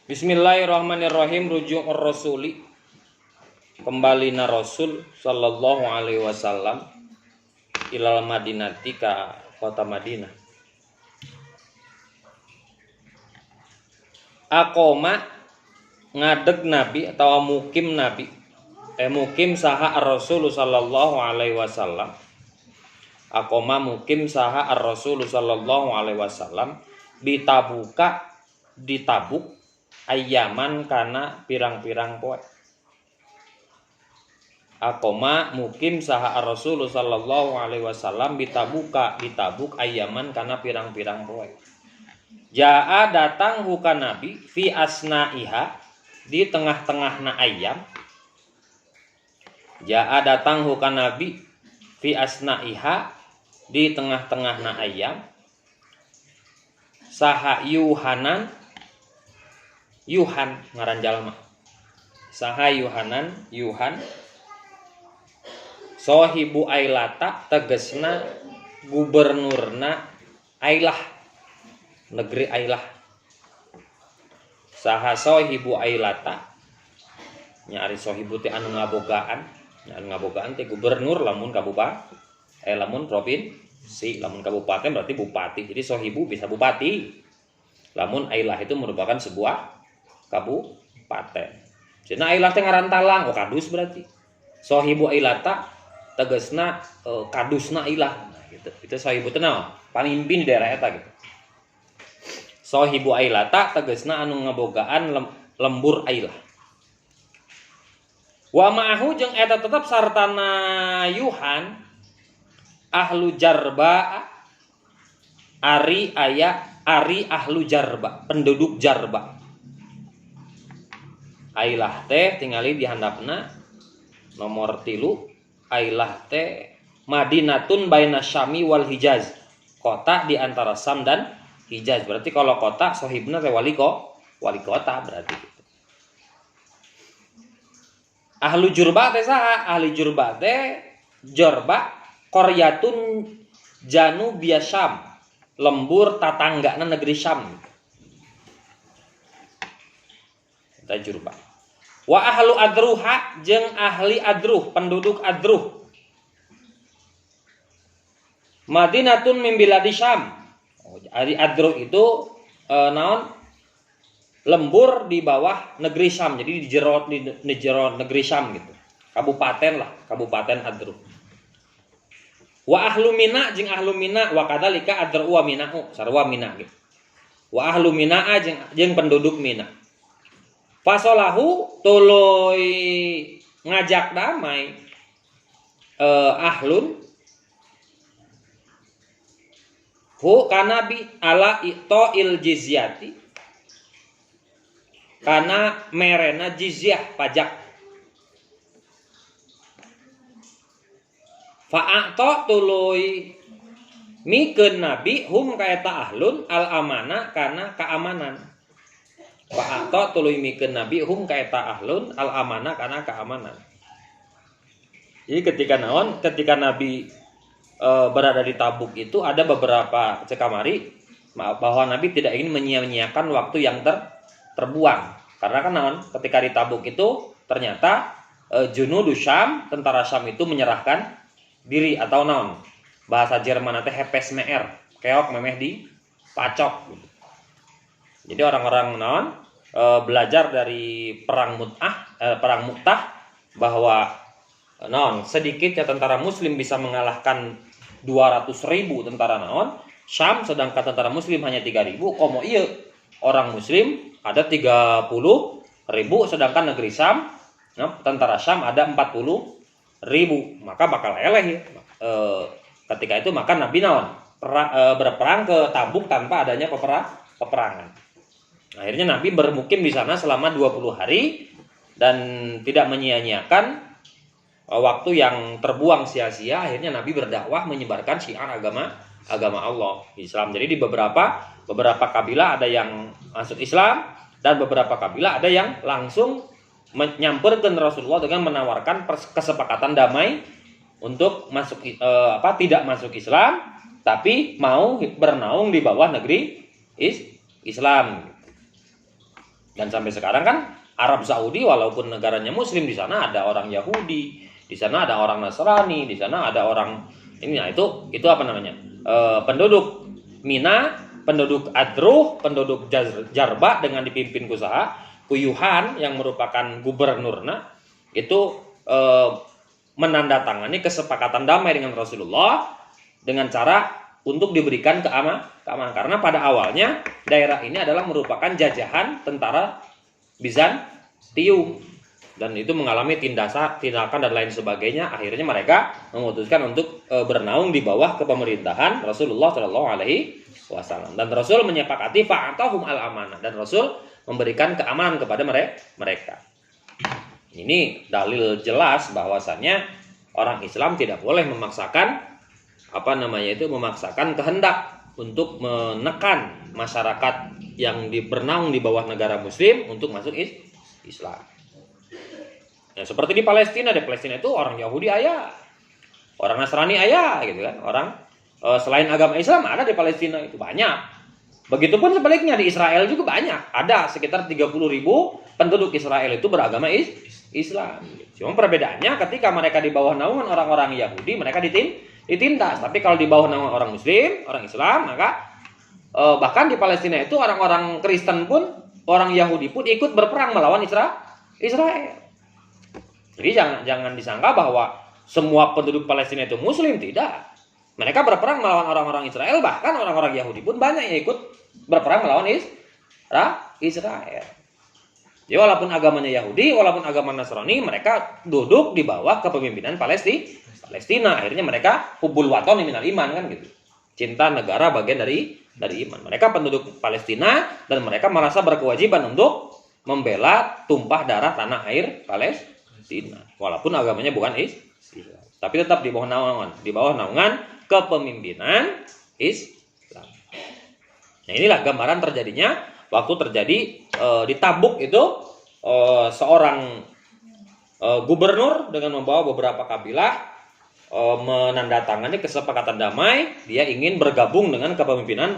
Bismillahirrahmanirrahim. Rujuk rasuli, kembali na Rasul sallallahu alaihi wasallam ilal Madinati ka kota Madinah. Akoma ngadeg Nabi atau mukim Nabi. Mukim saha ar-Rasul sallallahu alaihi wasallam. Akoma mukim saha ar-Rasul sallallahu alaihi wasallam ditabuka ditabuk ayaman kana pirang-pirang poe. Akoma mukim saha ar-Rasul sallallahu alaihi wasallam ditabuk ayaman kana pirang-pirang poe. Jaa datang huka Nabi fi asnaiha di tengah-tengahna ayam. Jaa datang huka Nabi fi asnaiha di tengah-tengahna ayam. Saha Yuhanan Yuhan ngaran jalma. Saha Yuhan Sohibu Ailata tegesna gubernurna Ailah, negeri Ailah. Saha Sohibu Ailata nyari sohibu teh anu ngabogaan, anu ngabogaan teh gubernur lamun kabupaten, lamun provinsi, lamun kabupaten berarti bupati. Jadi sohibu bisa bupati. Lamun Ailah itu merupakan sebuah kabupaten. Cenah Ailah teh ngaran talang, kadus berarti. Sohibu Ailata tegasna kadusna Ailah. Nah, gitu. Itu sohibu teh naon? Pamimpin di daerah eta gitu. Sohibu Ailata tegasna anu ngabogaan lembur Ailah. Wa ma'ahu jeung eta tetep sartana Yuhan ahlu Jarba ari ahlu Jarba, penduduk Jarba. Ailah teh tingali di handapna nomor 3. Ailah teh Madinatun baina Syami wal Hijaz, kota di antara Syam dan Hijaz. Berarti kalau kota sohibna teh wali kota berarti gitu. Ahlu Jurba teh saha? Ahli Jurba teh Jarba qaryatun janubiyya Syam, lembur tatanggana negeri Syam. Eta Jurba. Wa ahlu Adruha jeung ahli Adruh, penduduk Adruh. Madinatun min biladi Syam. Ari Adruh itu naon? Lembur di bawah negeri Syam. Jadi di jero negeri Syam gitu. Kabupaten lah, Kabupaten Adruh. Wa ahlu Mina jeung ahlu Mina wa kadzalika Adru wa Mina'u, sarua Mina gitu. Wa ahlu Mina'a jeung penduduk Mina. Fasolahu tuluy ngajak damai ahlun hu kana bi ala itoil jizyati, kana merena jizyah pajak. Fa'ato tuluy mikeun nabi hum ka eta ahlun al amana kana keamanan. Fa'ato tuluy mikeun nabi hum ka eta ahlun al amana kana keamanan. Jadi ketika nabi berada di Tabuk itu ada beberapa cekamari bahwa nabi tidak ingin menyia-nyiakan waktu yang terbuang. Karena kan ketika di Tabuk itu ternyata Junudu Syam, tentara Syam itu menyerahkan diri atau bahasa Jerman teh hepes meer, keok memeh di pacok gitu. Jadi orang-orang belajar dari perang Mu'tah bahwa sedikitnya tentara muslim bisa mengalahkan 200.000 tentara Syam, sedangkan tentara muslim hanya 3.000. Komo ieu orang muslim ada 30.000, sedangkan negeri Syam tentara Syam ada 40.000. Maka bakal eleh ketika itu maka Nabi berperang ke Tabuk tanpa adanya peperangan. Akhirnya Nabi bermukim di sana selama 20 hari dan tidak menyia-nyiakan waktu yang terbuang sia-sia. Akhirnya Nabi berdakwah menyebarkan syiar agama Allah Islam. Jadi di beberapa kabilah ada yang masuk Islam dan beberapa kabilah ada yang langsung menyamperkan Rasulullah dengan menawarkan kesepakatan damai untuk tidak masuk Islam tapi mau bernaung di bawah negeri Islam. Dan sampai sekarang kan Arab Saudi walaupun negaranya Muslim, di sana ada orang Yahudi, di sana ada orang Nasrani, di sana ada orang ini. Nah, itu apa namanya? Penduduk Mina, penduduk Adruh, penduduk Jarba dengan dipimpin Kuyuhan yang merupakan gubernurna itu menandatangani kesepakatan damai dengan Rasulullah dengan cara untuk diberikan keamanan. Karena pada awalnya daerah ini adalah merupakan jajahan tentara Bizantium dan itu mengalami tindakan dan lain sebagainya. Akhirnya mereka memutuskan untuk bernaung di bawah kepemerintahan Rasulullah Shallallahu Alaihi Wasallam. Dan Rasul menyepakati fa'atahum al-amanah, dan Rasul memberikan keamanan kepada mereka. Ini dalil jelas bahwasannya orang Islam tidak boleh memaksakan memaksakan kehendak untuk menekan masyarakat yang bernaung di bawah negara Muslim untuk masuk Islam. Nah, seperti di Palestina itu orang Yahudi ayah, orang Nasrani ayah, gitu kan. Orang selain agama Islam ada di Palestina itu banyak. Begitupun sebaliknya di Israel juga banyak. Ada sekitar 30.000 penduduk Israel itu beragama Islam. Cuma perbedaannya ketika mereka di bawah naungan orang-orang Yahudi, mereka ditindas. Tapi kalau di bawah naungan orang Muslim, orang Islam, maka bahkan di Palestina itu orang-orang Kristen pun, orang Yahudi pun ikut berperang melawan Israel. Jadi jangan disangka bahwa semua penduduk Palestina itu Muslim, tidak. Mereka berperang melawan orang-orang Israel, bahkan orang-orang Yahudi pun banyak yang ikut berperang melawan Israel. Jadi walaupun agamanya Yahudi, walaupun agama Nasrani, mereka duduk di bawah kepemimpinan Palestina. Akhirnya mereka hubbul watani minal iman, kan gitu. Cinta negara bagian dari iman. Mereka penduduk Palestina dan mereka merasa berkewajiban untuk membela tumpah darah tanah air Palestina. Walaupun agamanya bukan Islam, tapi tetap di bawah naungan kepemimpinan Islam. Nah, inilah gambaran terjadinya waktu terjadi di Tabuk itu seorang gubernur dengan membawa beberapa kabilah menandatangani kesepakatan damai. Dia ingin bergabung dengan kepemimpinan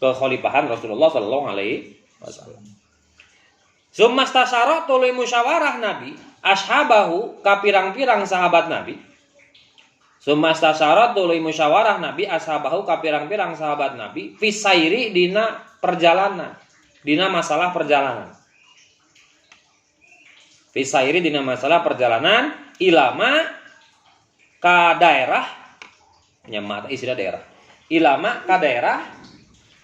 kekhalifahan Rasulullah Shallallahu Alaihi Wasallam. Sumastasyara tuluy musyawarah Nabi ashabahu kapirang-pirang sahabat Nabi. Sumastasyara tuluy musyawarah Nabi ashabahu kapirang-pirang sahabat Nabi fisairi dina perjalanan, dina masalah perjalanan. Fisairi dina masalah perjalanan ilama ka daerah, nyamata istilah daerah. Ilama ka daerah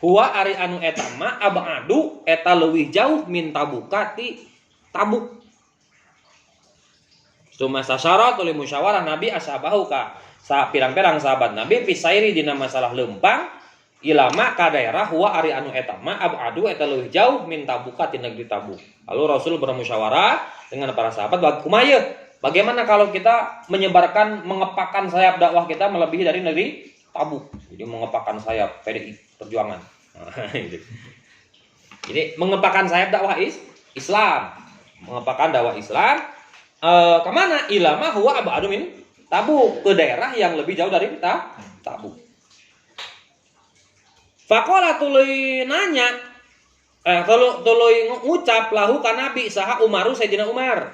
huwa ari anu etama abadu eta leuwih jauh min tabukati Tabuk. Sumastasyara tuluy musyawarah Nabi ashabahu ka pirang-pirang sahabat Nabi fisairi dina masalah lempang ilama ka daerah huwa ari anu etama abadu eta leuwih jauh min Tabuka ti negeri Tabuk. Lalu Rasul bermusyawarah dengan para sahabat, bagaimana kalau kita mengepakkan sayap dakwah kita melebihi dari negeri Tabuk. Jadi mengepakkan sayap PDI Perjuangan. Jadi mengepakkan sayap dakwah Islam, mengepakkan dakwah Islam kemana? Ilama huwa abadu min Tabuk, ke daerah yang lebih jauh dari Tabuk. Faqala tuluy nanya, tuluy ngucap lahu ka Nabi saha Umaru Sayyidina Umar.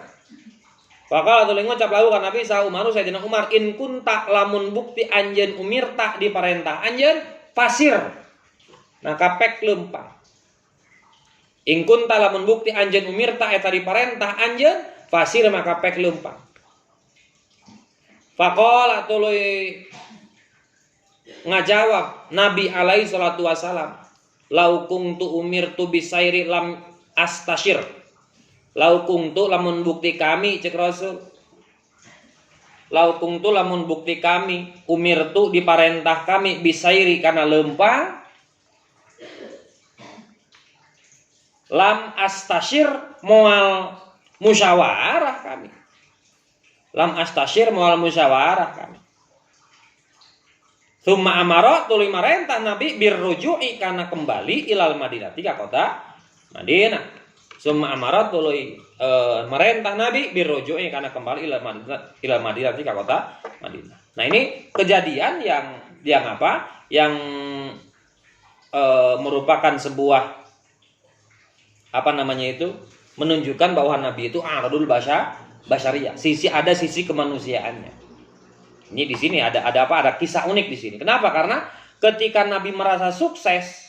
Faqala tuluy ngucap lahu ka Nabi saha Umaru Sayyidina Umar, in kunta lamun bukti anjeun umirta diparentah anjeun fasir. Nah kapek lempang. In kunta lamun bukti anjeun umirta eta diparentah anjeun fasir maka pek lempang. Faqala tuluy ngajawab Nabi alaihi salatu wasalam, lau kuntu umirtu bisairi lam astashir. Lau kuntu lamun bukti kami cek Rasul. Lau kuntu lamun bukti kami umirtu diparentah kami bisairi kana lempang lam astashir moal musyawarah kami. Lam astashir moal musyawarah kami. Summa amara tuluy marentah Nabi birruju'i kana kembali ilal Madinah ka kota Madinah. Summa amara tuluy marentah Nabi birruju'i kana kembali ilal Madinah ka kota Madinah. Nah, ini kejadian yang apa? Yang merupakan sebuah apa namanya itu, menunjukkan bahwa Nabi itu aradul basyariyah, ada sisi kemanusiaannya. Ini di sini ada apa? Ada kisah unik di sini. Kenapa? Karena ketika Nabi merasa sukses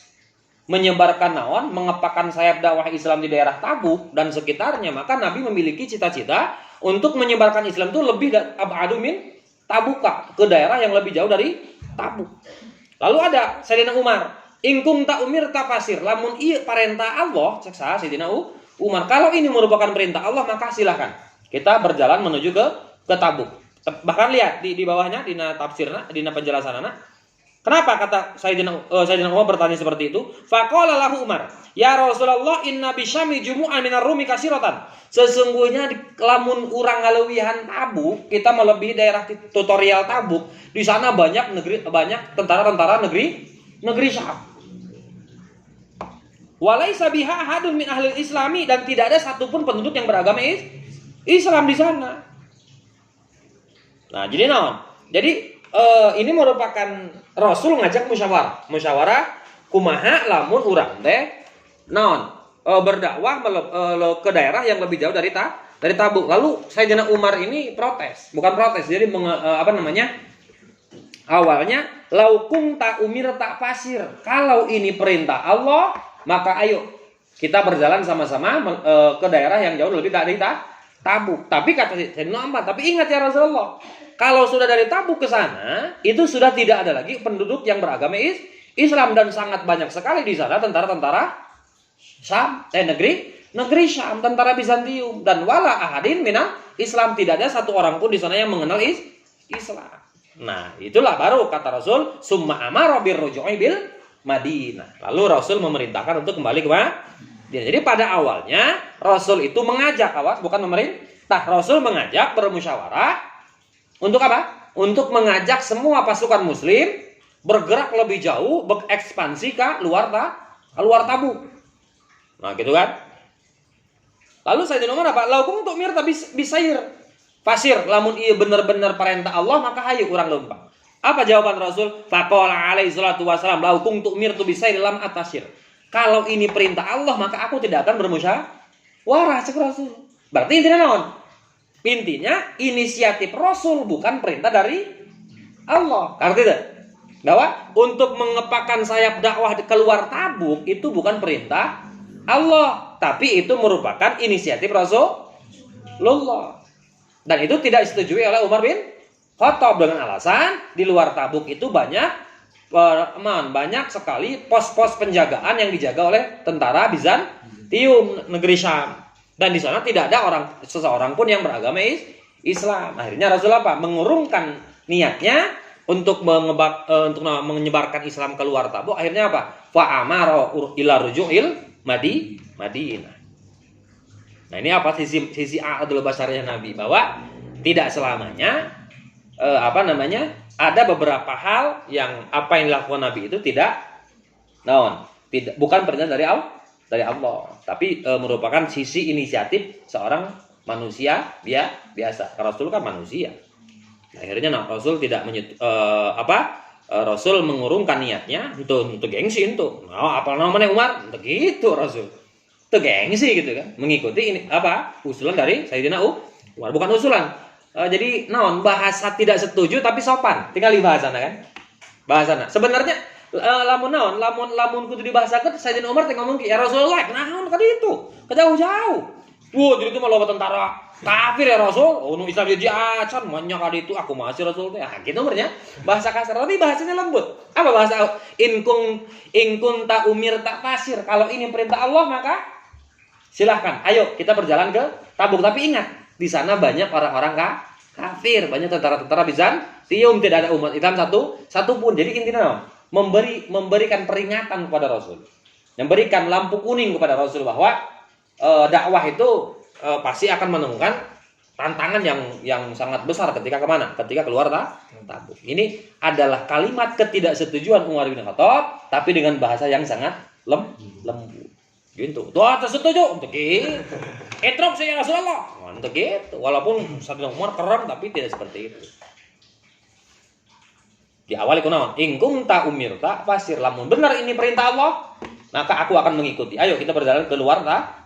menyebarkan mengepakkan sayap dakwah Islam di daerah Tabuk dan sekitarnya, maka Nabi memiliki cita-cita untuk menyebarkan Islam itu lebih abadu min Tabuka, ke daerah yang lebih jauh dari Tabuk. Lalu ada Sayyidina Umar, ingkung tak umir tak pasir, lamun iya perintah Allah, ceksa Sayyidina Umar, kalau ini merupakan perintah Allah maka silahkan kita berjalan menuju ke Tabuk. Bahkan lihat di bawahnya, di tafsirna, di penjelasan anak. Kenapa kata Sayyidina Umar bertanya seperti itu? Faqala lahu Umar, ya Rasulullah, inna bisyami jumu'an minar rumi kasiratan. Sesungguhnya di lamun urang ngalewihan Tabuk, kita melebihi daerah tutorial Tabuk. Di sana banyak tentara-tentara negeri Syam. Walaisa biha ahadun min ahli islami, dan tidak ada satupun penduduk yang beragama Islam di sana. Nah, jadi naon? Jadi ini merupakan Rasul ngajak musyawarah kumaha lamun urang teh naon berdakwah ke daerah yang lebih jauh dari Tabuk. Lalu Sayyidina Umar ini bukan protes. Jadi awalnya laukum tak umir tak pasir. Kalau ini perintah Allah, maka ayo kita berjalan sama-sama ke daerah yang jauh lebih dari Tabuk. Tapi kata Sayyidina Umar, tapi ingat ya Rasulullah, kalau sudah dari Tabuk ke sana, itu sudah tidak ada lagi penduduk yang beragama Islam, dan sangat banyak sekali di sana tentara-tentara Syam, negeri Syam, tentara Bizantium, dan wala ahadin minal Islam, tidak ada satu orang pun di sana yang mengenal Islam. Nah, itulah baru kata Rasul, summa amara birruju'i bil Madinah. Lalu Rasul memerintahkan untuk kembali ke Madinah. Jadi pada awalnya Rasul itu mengajak, bukan memerintah. Rasul mengajak bermusyawarah untuk apa? Untuk mengajak semua pasukan muslim bergerak lebih jauh, berekspansi ke luar Tabuk. Nah, gitu kan? Lalu Sayyidina Umar apa? Laukum untuk mir tapi bisair. Pasir, lamun iya benar-benar perintah Allah, maka hayu urang lempang. Apa jawaban Rasul? Faqala alaihi salatu wasalam, laukum untuk mir tu bisair lam atasir. Kalau ini perintah Allah, maka aku tidak akan bermusyawarah, cek Rasul. Berarti intinya naon? Intinya inisiatif Rasul, bukan perintah dari Allah. Arti tidak? Bahwa untuk mengepakkan sayap dakwah keluar Tabuk itu bukan perintah Allah, tapi itu merupakan inisiatif Rasulullah. Dan itu tidak disetujui oleh Umar bin Khattab dengan alasan di luar Tabuk itu banyak sekali pos-pos penjagaan yang dijaga oleh tentara Bizantium negeri Syam, dan di sana tidak ada seseorang pun yang beragama Islam. Akhirnya Rasul mengurungkan niatnya untuk menyebarkan Islam keluar Tabuk. Akhirnya apa? Fa amara ila ruju'il Madinah. Nah, ini apa sisi adul basyariyah Nabi, bahwa tidak selamanya ada beberapa hal yang apa yang dilakukan Nabi itu bukan perintah dari Allah, tapi merupakan sisi inisiatif seorang manusia biasa. Karena Rasul kan manusia. Akhirnya Rasul tidak Rasul mengurungkan niatnya untuk gengsi itu. Apa namanya Umar? Begitu Rasul. Itu gengsi gitu kan. Mengikuti usulan dari Sayyidina Umar, bukan usulan. Jadi bahasa tidak setuju tapi sopan, tinggal dibahasana kan. Bahasana. Sebenarnya lamun kudu dibahasakeun Sayyidina Umar teh ngomong ya Rasulullah, naon kali itu? Kejauh-jauh. Jadi itu malah tentara kafir ya Rasul. Nu Islam jadi acan banyak kali itu aku masih Rasul teh. Gitu umurnya. Bahasa kasar tapi bahasanya lembut. Apa bahasa ingkun ta umir tak pasir. Kalau ini perintah Allah maka silahkan. Ayo kita berjalan ke Tabuk, tapi ingat di sana banyak orang-orang kafir, banyak tentara-tentara Bizantium, tidak ada umat Islam satu pun. Jadi intinya memberikan peringatan kepada Rasul, memberikan lampu kuning kepada Rasul bahwa dakwah itu pasti akan menemukan tantangan yang sangat besar ketika kemana? Ketika keluar Tabuk. Ini adalah kalimat ketidaksetujuan Umar bin Khattab, tapi dengan bahasa yang sangat lembut. Gitu. Tuh setuju untuk gitu. Etrok saya Rasulullah. Untuk gitu. Walaupun Sayyidina Umar keren tapi tidak seperti itu. Di awal kunaon? Ingkung ta umir ta pasir, lamun benar ini perintah Allah, maka aku akan mengikuti. Ayo kita berjalan keluar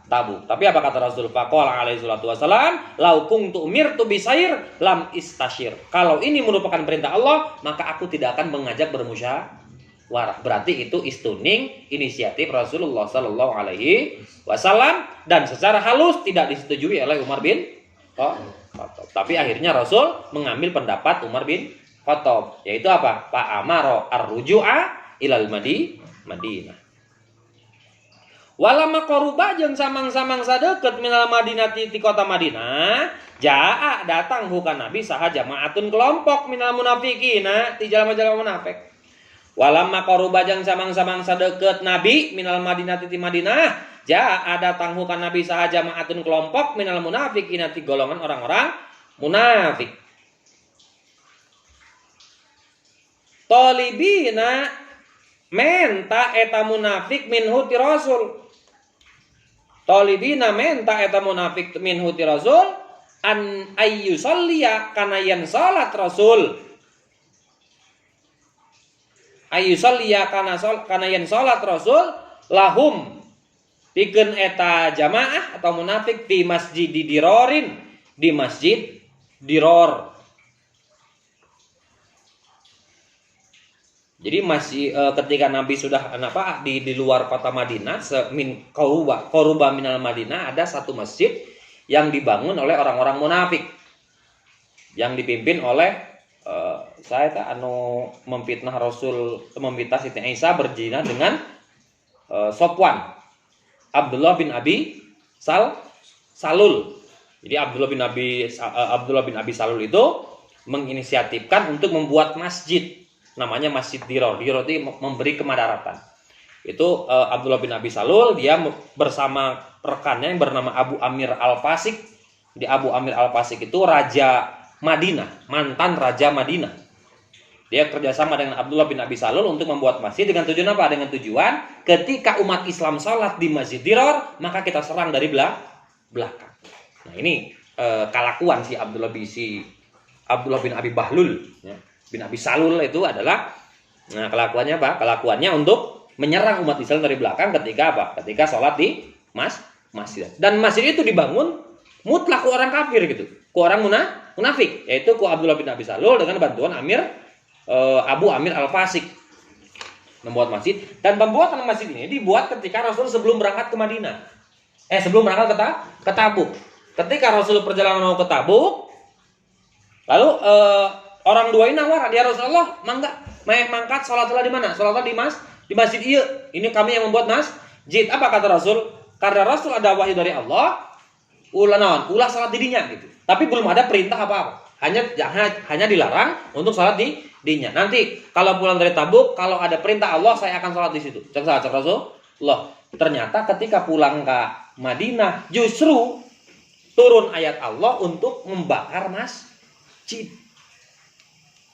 Tabuk. Tapi apa kata Rasul? Faqala alaihi salatu wasalam, "Lau kuntu umirtu bisair lam istashir." Kalau ini merupakan perintah Allah, maka aku tidak akan mengajak bermusyawarah. Berarti itu istuning inisiatif Rasulullah sallallahu alaihi wasallam dan secara halus tidak disetujui oleh Umar bin Khattab. Tapi akhirnya Rasul mengambil pendapat Umar bin Khattab, yaitu apa? Fa amara ar-ruju'a ilal Madinah. Walama koruba jeung samang-samang sadeukeut minal Madinati ti kota Madinah, jaa datang bukan Nabi saha jamaatun kelompok minal munafiqina ti jalma-jalma munafik. Walama koruba jeung samang-samang sadeukeut Nabi minal Madinati ti Madinah, jaa datang bukan Nabi saha jamaatun kelompok minal munafiqina ti golongan orang-orang munafik. Talibina menta eta munafik minhu ti Rasul. Talibina menta eta munafik minhu ti Rasul an ayyusalliya kana yen salat Rasul. Ayyusalliya kana yen salat Rasul lahum pikeun eta jamaah atau munafik di masjid Dirorin, di masjid Diror. Jadi masih ketika Nabi sudah di luar kota Madinah, min koruba minal Madinah, ada satu masjid yang dibangun oleh orang-orang munafik yang dipimpin oleh memfitnah Rasul, memfitnah Siti Aisyah berzina dengan Sofwan Abdullah bin Abi Salul. Jadi Abdullah bin Abi Salul itu menginisiatifkan untuk membuat masjid. Namanya Masjid Diror. Diror itu memberi kemadaratan. Itu Abdullah bin Abi Salul, dia bersama rekannya yang bernama Abu Amir Al-Fasik. Di Abu Amir Al-Fasik itu raja Madinah, mantan raja Madinah. Dia kerjasama dengan Abdullah bin Abi Salul untuk membuat masjid dengan tujuan apa? Dengan tujuan ketika umat Islam sholat di Masjid Diror, maka kita serang dari belakang. Nah ini kelakuan si Abdullah bin Abi Bahlul, ya. Bin Abi Salul itu adalah kelakuannya apa? Kelakuannya untuk menyerang umat Islam dari belakang ketika apa? Ketika sholat di masjid. Dan masjid itu dibangun mutlak ku orang kafir gitu, ku orang munafik, yaitu ku Abdullah bin Abi Salul dengan bantuan Abu Amir Al-Fasik membuat masjid. Dan pembuatan masjid ini dibuat ketika Rasul sebelum berangkat ke Madinah. Sebelum berangkat ke Tabuk. Ketika Rasul perjalanan mau ke Tabuk, lalu orang dua ini nawar, dia Rasulullah, mangga, mangkat sholatlah di mana? Sholatlah di masjid ieu. Ini kami yang membuat masjid. Apa kata Rasul? Karena Rasul ada wahyu dari Allah, ulah sholat di dinya gitu. Tapi belum ada perintah apa-apa. Hanya dilarang untuk sholat di dinya. Nanti kalau pulang dari Tabuk, kalau ada perintah Allah, saya akan sholat di situ. Cek Rasulullah. Ternyata ketika pulang ke Madinah, justru turun ayat Allah untuk membakar masjid.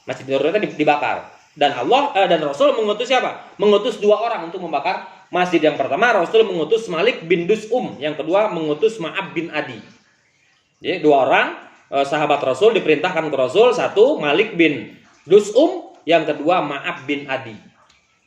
Masjid Diror itu dibakar. Dan Allah dan Rasul mengutus siapa? Mengutus dua orang untuk membakar masjid. Yang pertama Rasul mengutus Malik bin Dus'um, yang kedua mengutus Ma'ab bin Adi. Jadi dua orang sahabat Rasul diperintahkan ke Rasul, satu Malik bin Dus'um, yang kedua Ma'ab bin Adi.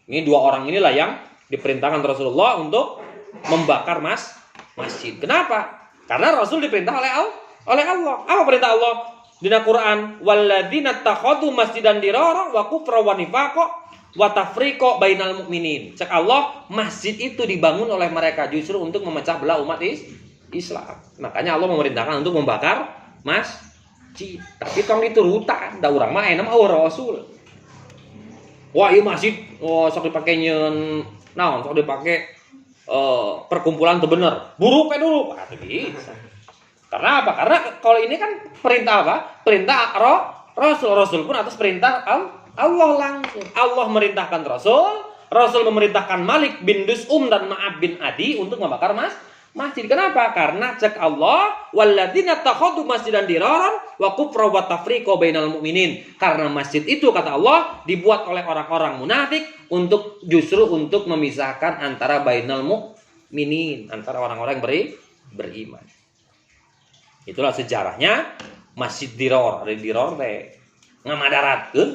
Ini dua orang inilah yang diperintahkan Rasulullah untuk membakar masjid. Kenapa? Karena Rasul diperintah oleh Allah. Apa perintah Allah? Dina Quran, walladzina takhadu masjidan dirara wa kufra wa nifaqa wa tafriqa bainal mu'minin. Cek Allah, masjid itu dibangun oleh mereka justru untuk memecah belah umat Islam. Makanya Allah memerintahkan untuk membakar masjid. Tapi tong diturutan, da urang mah enam Rasul. Wah, ieu masjid sok dipake nyeun naon, sok dipake perkumpulan teu bener. Buruk dulu. Bisa. Karena apa? Karena kalau ini kan perintah apa? Perintah Rasul pun atas perintah Allah langsung. Allah merintahkan Rasul memerintahkan Malik bin Dus'um dan Ma'ab bin Adi untuk membakar masjid. Kenapa? Karena cek Allah, walladzina takhadu masjidan diraran wa kufra wa tafriqa bainal mu'minin. Karena masjid itu kata Allah dibuat oleh orang-orang munafik justru untuk memisahkan antara bainal mu'minin, antara orang-orang beriman. Itulah sejarahnya Masjid Diror. Diror ngamadaratkeun,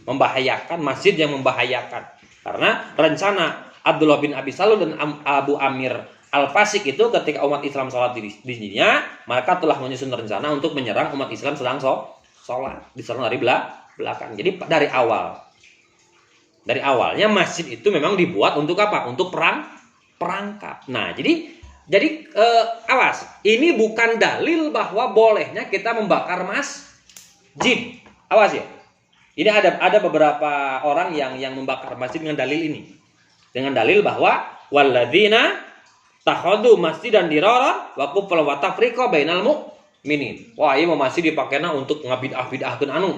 membahayakan, masjid yang membahayakan. Karena rencana Abdullah bin Abi Salul dan Abu Amir Al-Fasik itu ketika umat Islam sholat di sininya, maka telah menyusun rencana untuk menyerang umat Islam sedang sholat, diserang dari belakang. Jadi dari awalnya masjid itu memang dibuat untuk apa? Untuk perangkap. Nah, jadi awas, ini bukan dalil bahwa bolehnya kita membakar masjid. Awas ya. Ini ada beberapa orang yang membakar masjid dengan dalil ini. Dengan dalil bahwa walladzina takhadu masjidan dirara wa kufran wa tafriqa bainal mu'minin. Wah, ini masih dipakainya untuk ngabidah-bidahkeun anu.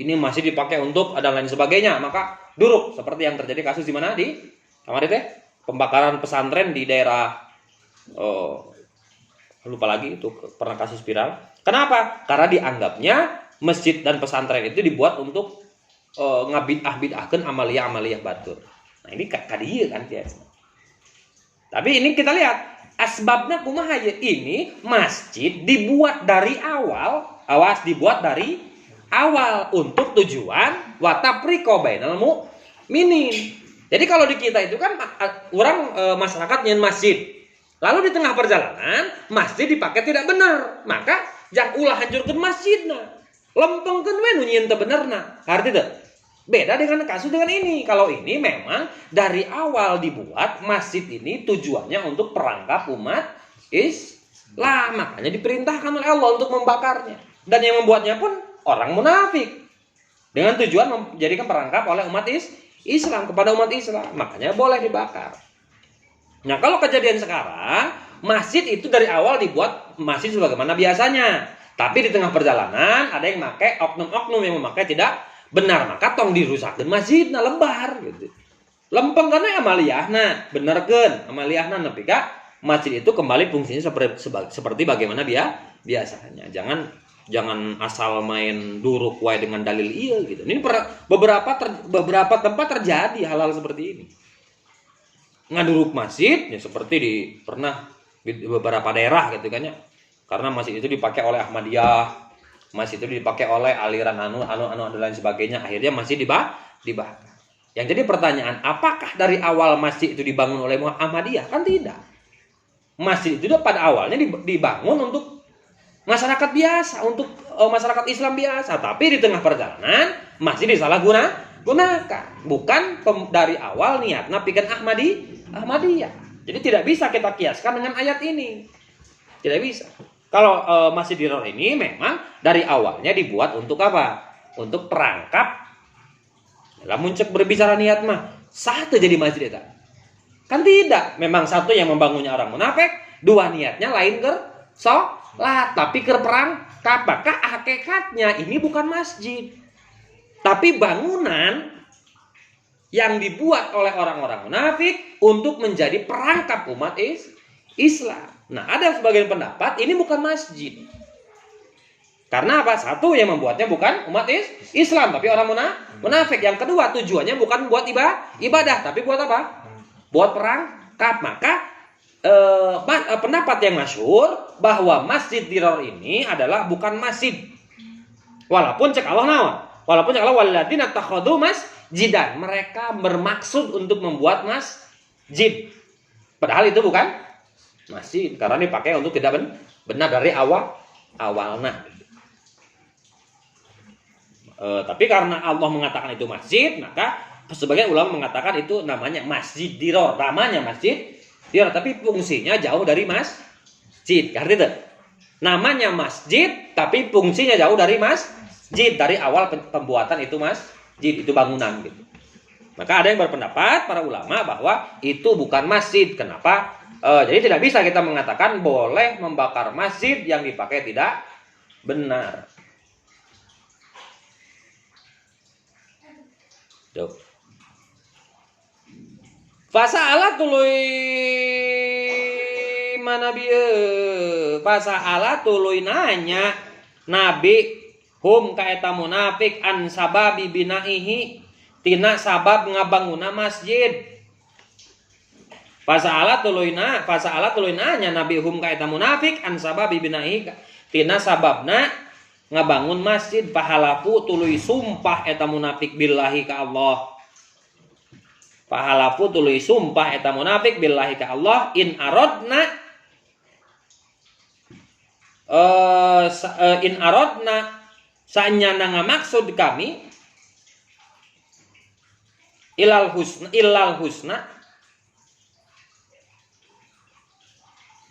Ini masih dipakai untuk dan lain sebagainya. Maka duruk seperti yang terjadi kasus di mana di kamari teh pembakaran pesantren di daerah lupa lagi itu pernah kasus viral. Kenapa? Karena dianggapnya masjid dan pesantren itu dibuat untuk ngabidah-bidahkeun amalia-amalia batur. Nah, ini kadieu kan biasa. Tapi ini kita lihat asbabnya kumaha ya. Ini masjid dibuat dari awal, dibuat dari awal untuk tujuan wa tafriqa bainal mu'minin. Jadi kalau di kita itu kan orang masyarakat nyen masjid. Lalu di tengah perjalanan masjid dipakai tidak benar, maka jangan ulah hancurkeun masjidna. Lempengkeun we nu nyieun teu benerna. Arti teu? Beda dengan kasus dengan ini. Kalau ini memang dari awal dibuat masjid ini tujuannya untuk perangkap umat Islam. Makanya diperintahkan oleh Allah untuk membakarnya. Dan yang membuatnya pun orang munafik. Dengan tujuan menjadikan perangkap oleh umat Islam kepada umat Islam. Makanya boleh dibakar. Nah, kalau kejadian sekarang, masjid itu dari awal dibuat masjid sebagaimana biasanya. Tapi di tengah perjalanan ada yang memakai oknum-oknum yang memakai tidak benar, maka tong dirusakkeun masjidna lembar gitu. Lempeng kana amaliyahna, benerkeun amaliyahna nepi ka masjid itu kembali fungsinya seperti bagaimana biasanya. Jangan asal main duruk wae dengan dalil ieu gitu. Ini beberapa tempat terjadi hal-hal seperti ini. Ngaduruk masjid ya seperti pernah di beberapa daerah gitu kan ya. Karena masjid itu dipakai oleh Ahmadiyah, masjid itu dipakai oleh aliran anu dan lain sebagainya, akhirnya masjid dibakar. Yang jadi pertanyaan, apakah dari awal masjid itu dibangun oleh Ahmadiyah? Kan tidak. Masjid itu pada awalnya dibangun untuk masyarakat biasa, untuk masyarakat Islam biasa, tapi di tengah perjalanan masjid disalahgunakan. Bukan dari awal niatna pikeun Ahmadiyah. Jadi tidak bisa kita kiaskan dengan ayat ini. Tidak bisa. Kalau masjid Diror ini memang dari awalnya dibuat untuk apa? Untuk perangkap. Dalam muncul berbicara niat mah satu jadi masjid itu. Kan tidak. Memang satu yang membangunnya orang munafik, dua niatnya lain sholat, tapi perangkap. Maka hakikatnya ini bukan masjid. Tapi bangunan yang dibuat oleh orang-orang munafik untuk menjadi perangkap umat Islam. Nah, ada sebagian pendapat ini bukan masjid. Karena apa? Satu, yang membuatnya bukan umat Islam, tapi orang munafik. Yang kedua, tujuannya bukan buat ibadah, tapi buat apa? Buat perangkap. Maka pendapat yang masyhur bahwa Masjid Diror ini adalah bukan masjid. Walaupun cek Allah naon? Walaupun cek Allah walladzina takhadhu masjidan. Mereka bermaksud untuk membuat masjid. Padahal itu bukan masjid, karena dipakai untuk tidak benar dari awalnya. Tapi karena Allah mengatakan itu masjid, maka sebagian ulama mengatakan itu namanya Masjid Diror. Namanya Masjid Diror, tapi fungsinya jauh dari masjid. Karena itu namanya masjid, tapi fungsinya jauh dari masjid. Dari awal pembuatan itu masjid, itu bangunan gitu. Maka ada yang berpendapat para ulama bahwa itu bukan masjid. Kenapa? Jadi tidak bisa kita mengatakan boleh membakar masjid yang dipakai tidak benar. Tuh. Fasa'ala tuluy mana bieu? Fasa'ala tuluy nanya Nabi hum ka eta munafik an sababi binaihi tina sabab ngabanguna masjid. Fasa'ala tuluy nanya Nabi hum ka eta munafik an sababi binaihi tina sababna ngabangun masjid. Pahalafu tuluy sumpah eta munafik billahi ka Allah. Fahalafu tuluy sumpah eta munafik billahi ka Allah in aradna sanyana ngamaksud kami illal husna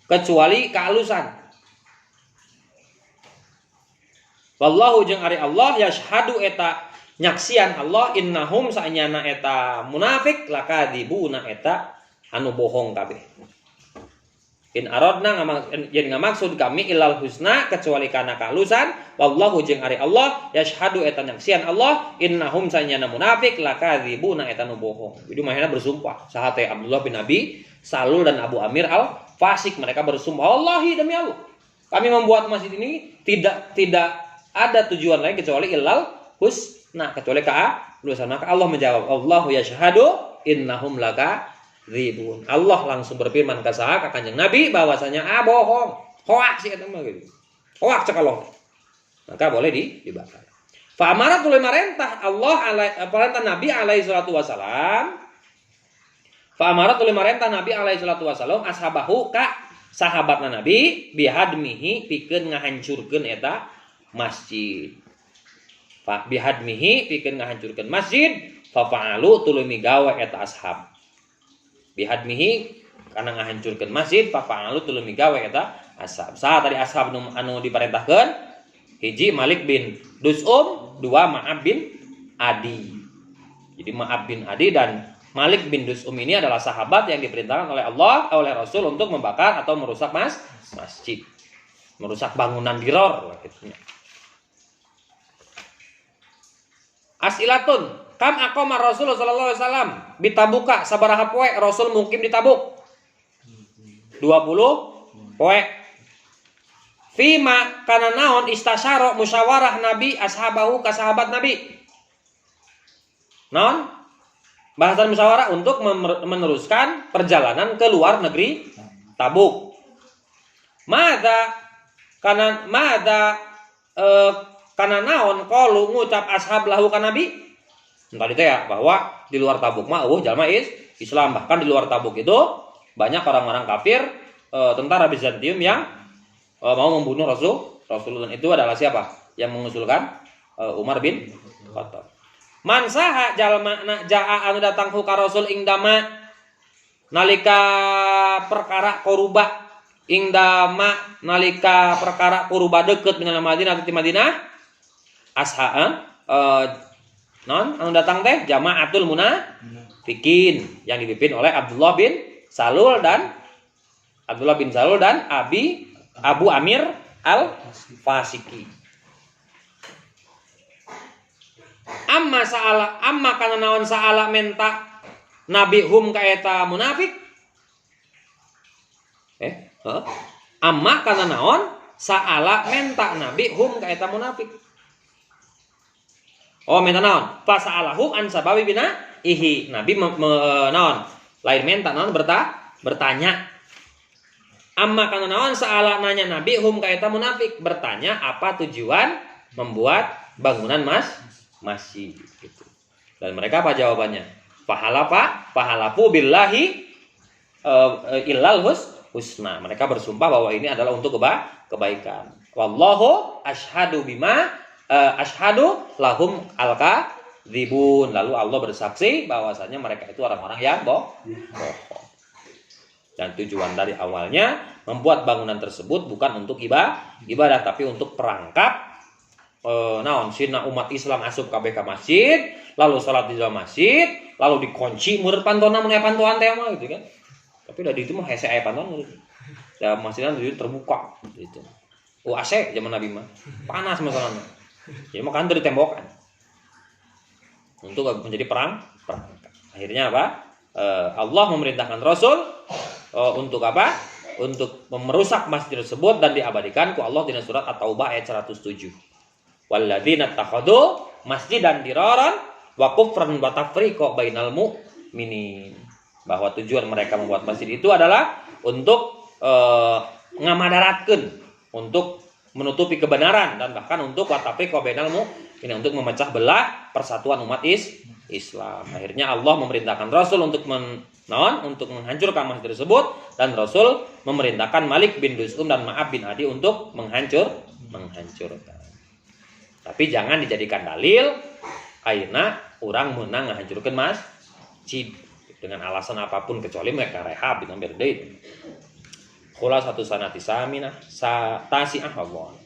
kecuali kehalusan. Wallahu jeung ari Allah yashhadu eta nyaksian Allah innahum sanyana eta munafik lakadzibuna eta anu bohong kabeh. In aradna jadi ngamaksud kami ilal husna kecuali kana kahalusan. Wallahu jeung ari Allah yashhadu eta nyaksian Allah innahum sanyana munafik lakadzibuna eta anu bohong. Jadi mahena bersumpah saha teh Abdullah bin Abi Salul dan Abu Amir al-Fasik, mereka bersumpah wallahi demi Allah kami membuat masjid ini tidak ada tujuan lain kecuali ilal husna, kecuali kehalusan. Maka Allah menjawab Allahu yashhadu innahum lakadzibun. Allah langsung berfirman ka saha ka Kanjeng Nabi bahwasanya bohong, hoax sih eta mah gitu. Hoax cek Allah. Maka boleh dibakar. Fa amara tuluy marentah perintah Nabi alaihi salatu wasalam. Fa amara tuluy marentah Nabi alaihi salatu wasalam ashabahu ka sahabatna Nabi bihadmihi pikeun ngahancurkeun eta masjid. Fa bihadmihi pikeun ngahancurkeun masjid fa fa'alu tuluy migawe eta ashab. Bihadmihi kana ngahancurkeun masjid fa fa'alu tuluy migawe eta ashab. Saha tadi ashab anu diperintahkeun? Hiji Malik bin Dus'um, dua Ma'ab bin Adi. Jadi Ma'ab bin Adi dan Malik bin Dus'um ini adalah sahabat yang diperintahkan oleh Allah, oleh Rasul untuk membakar atau merusak masjid. Merusak bangunan diror gitu. As'ilatun, kam aqama Rasulullah sallallahu alaihi wasallam bitabuka sabaraha poe Rasul mukim di Tabuk? 20 poe. Fima kana naon istasyara musyawarah Nabi ashabahu ka sahabat Nabi. Naon? Bahasan musyawarah untuk meneruskan perjalanan ke luar negeri Tabuk. Kana naon qalu ngucap ashab lahu ka Nabi. Tadi teh ya bahwa di luar Tabuk mah jalma Islam, bahkan di luar Tabuk itu banyak orang-orang kafir tentara Bizantium yang mau membunuh Rasulullah. Itu adalah siapa yang mengusulkan? Umar bin Khattab. Man saha jalma jaa anu datang ka Rasul ingdama nalika perkara koruba ingdama nalika perkara koruba deukeut minal Madinah ti Madinah ashaan non anu datang teh jamaatul munafikin yang dipimpin oleh Abdullah bin Salul dan Abu Amir al-Fasiki. Amma kana naon saala menta Nabi hum ka eta munafik. Amma kana naon saala menta Nabi hum ka eta munafik. Oh menta naon? Fa sa'alahu an sababi bina ihi. Nabi naon? Lain menta naon bertanya. Amma kana naon saala nanya Nabi hum ka eta munafik, bertanya apa tujuan membuat bangunan masjid gitu. Dan mereka apa jawabannya? Fahalafu billahi illal husna. Mereka bersumpah bahwa ini adalah untuk kebaikan. Wallahu ashhadu lahum al-kadzibun. Lalu Allah bersaksi bahwasanya mereka itu orang-orang yang bohong. Dan tujuan dari awalnya membuat bangunan tersebut bukan untuk ibadah tapi untuk perangkap sina umat Islam asup kabeh ka masjid, lalu salat di dalam masjid, lalu dikunci menurut pantona mun aya pantuan teh mah gitu kan. Tapi dari itu mah hese aya pantuan menurut. Da masjidna terbuka gitu. AC zaman Nabi mah. Panas masalahnya. Jadi mah kan dari tembokan. Untuk menjadi perangkap. Akhirnya apa? Allah memerintahkan Rasul untuk apa? Untuk merusak masjid tersebut dan diabadikan ku Allah di surat At-Taubah ayat 107. Walladzina takhadu masjidan diraran wa kufran wa tafriqa bainal mu'minin. Bahwa tujuan mereka membuat masjid itu adalah untuk ngamadaratkeun, untuk menutupi kebenaran dan bahkan untuk wa tafriqa bainal Ini untuk memecah belah persatuan umat Islam. Akhirnya Allah memerintahkan Rasul untuk untuk menghancurkan masjid tersebut, dan Rasul memerintahkan Malik bin Dusum dan Ma'ab bin Adi untuk menghancurkan. Tapi jangan dijadikan dalil ayeuna urang meunang ngahancurkeun masjid dengan alasan apapun kecuali mereka rehab dan berde. Khulasatu sanati saminah tasi'ah Allah.